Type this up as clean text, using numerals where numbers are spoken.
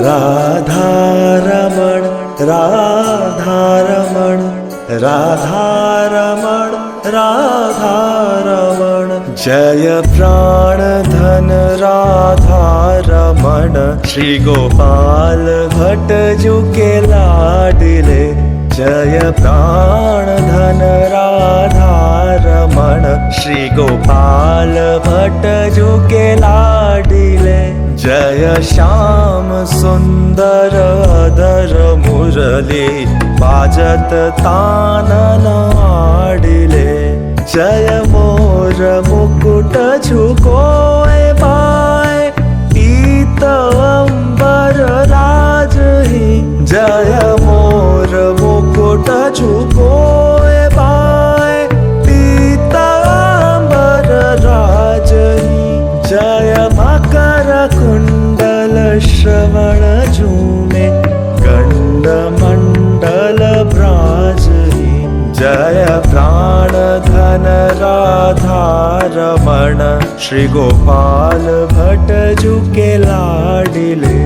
રાધારમણ રાધારમણ રાધારમણ રાધારમણ જય પ્રાણધન રાધારમણ શ્રી ગોપાલ ભટ્ટ કે લાડલે જય પ્રાણધન રાધારમણ શ્રી ગોપાલ ભટ્ટ કે લાડલે જય શ્યામ સુંદર અધર મુરલી બાજત તાનન આડિલે જય મોર મુકુટ ઝુકોય પાય પીત અંબર રાજહી જય મોર મુકુટ ઝુકોય પાય પીત અંબર રાજહી જય મકર કુંડલ શ્રવણ ઝૂમે ગંડ મંડલ બ્રાજહી જય પ્રાણધન રાધારમણ શ્રી ગોપાલ ભટ્ટ કે લાડલે